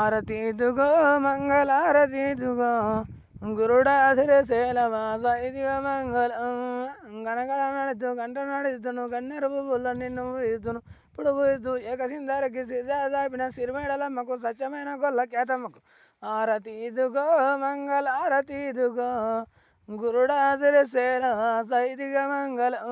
ఆరతి ఇదుగో మంగళారతి ఇదుగో గురుడా శ్రీశైలవాస ఇదిగో మంగళం గణగణ నడుతూ గంట నడుతును గన్నెరు పువ్వుల్లో నిన్ను వీతును ఇప్పుడు వీతు ఏకసిందరికి సిద్ధాపిన సిరిమేడలమ్మకు స్వచ్ఛమైన గొల్ల కేతమ్మకు ఆరతి ఇదుగో మంగళారతి ఇదుగో గురుడా శ్రీశైలవాస ఇదిగో మంగళం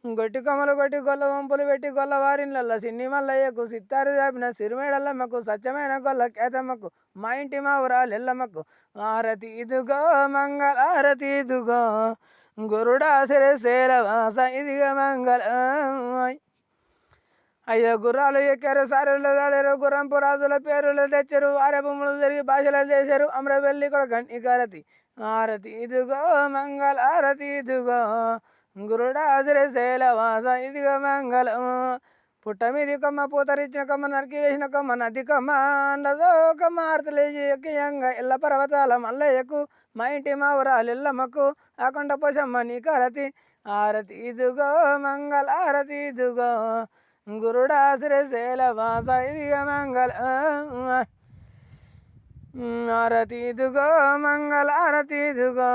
గొట్టి కొమ్మలు కొట్టి గొల్ల వంపులు పెట్టి గొల్ల వారిన్లల్ల సిన్ని మల్లయ్యకు సిత్తారు దాపిన సిరిమేడల్లమ్మకు స్వచ్ఛమైన గొల్ల కేతమ్మకు మా ఇంటి మా ఊరాలు ఎల్లమ్మకు ఆరతి ఇదుగో మంగళారతి ఇదుగో గురుడా శ్రీశైలవాస ఇదిగో మంగళం అయ్యో గుర్రాలు ఎక్కారు సారులు దాడారు గుర్రంపు రాజుల పేరులు తెచ్చారు వారే భూములు జరిగి భాషలు చేశారు అమరవెల్లి కూడా గంటికారతి ఆరతి ఇదుగో మంగళారతి ఇదుగో గురుడా శ్రీశైలవాస ఇదిగో మంగళం పుట్ట మీది కొమ్మ పూతరిచ్చిన కొమ్మ నరికి వేసిన కొమ్మ నది కొమ్మ అన్నదో కొమ్మ ఆర్తలేజి ఎక్కియంగా ఎల్ల పర్వతాల మల్లయ్యకు మా ఇంటి మా ఊరాలు ఎల్లమ్మకు ఆకొండ పోషమ్మ నీ కరతి ఆరతి ఇదుగో మంగళారతి ఇదుగో గురుడా శ్రీశైలవాస ఇదిగో మంగళం ఆరతి ఇదుగో మంగళారతి ఇదుగో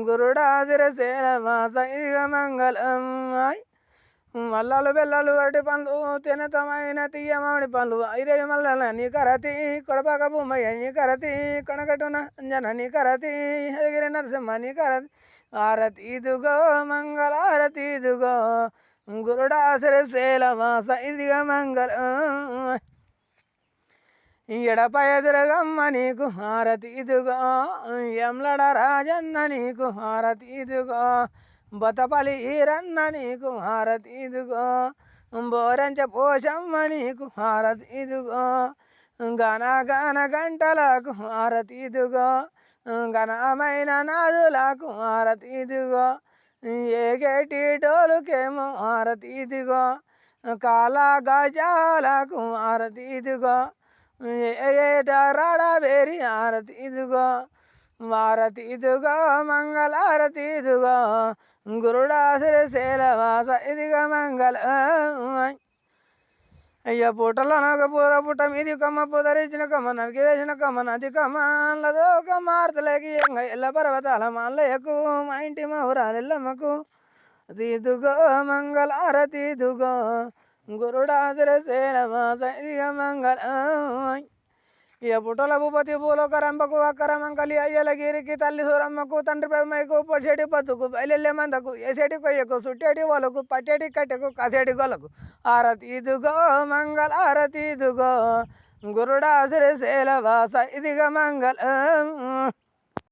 గురుడా శ్రీశైలవాస ఇదిగో మంగళం మల్లలు బెల్లలు అరటి పండ్లు తినతమైన తీయమామిడి పండ్లు ఐరేడు మల్లల నీ కరతి కొడపాక భూమయ్య నీ కరతి కొనకటున అంజన నీ కరతి హరిగిరి నరసింహ నీ కరతి ఆరతి ఇదుగో మంగళారతి ఇదుగో గురుడా శ్రీశైలవాస ఇదిగో మంగళం ఎడపయ దుర్గమ్మ నీకు హారతి ఇదుగో ఎంలడ రాజన్న నీకు హారతి ఇదుగో బతపలి ఈరన్న నీకు హారతి ఇదుగో బోరంచ పోషమ్మ నీకు హారతి ఇదుగో గన గన గంటలకు హారతి ఇదుగో ఘనమైన నాదులకు హారతి ఇదుగో ఏగేటి డోలుకేమో హారతి ఇదిగో కాల గజాలకు హారతి ఇదిగో రాడవేరి హారతి ఇదిగో వారతి ఇదిగో మంగళారతి ఇదిగో గురుడా శ్రీశైలవాస ఇదిగో మంగళం అయ్యో పూటలో నాకు పూర పుట్ట మీది కొమ్మ పూతరిచిన కొమ్మ నరికి వేసిన కొమ్మ నది కొమ్మ అల్లదో కొమ్మ ఆర్తలేకి ఎల్ల పర్వతాల మల్లయ్యకు మా ఇంటి మా ఊరాలు ఎల్లమ్మకు ఇదుగో మంగళారతి ఇదుగో గురుడా శ్రీశైలవాస ఇదిగో మంగళం ఇక పుట్టల భూపతి పూలోక రంపకు అక్కరమంకలి అయ్యలగిరికి తల్లి సూరమ్మకు తండ్రి పెమ్మకు పొడిసేటి పత్తుకు బయలెల్లే మందకు ఏసేటి కొయ్యకు సుట్టేటి వాళ్ళకు పట్టేటి కట్టెకు కాసేటి గొల్లకు ఆరతి ఇదుగో మంగళారతి ఇదుగో గురుడా శ్రీశైలవాస ఇదిగో మంగళం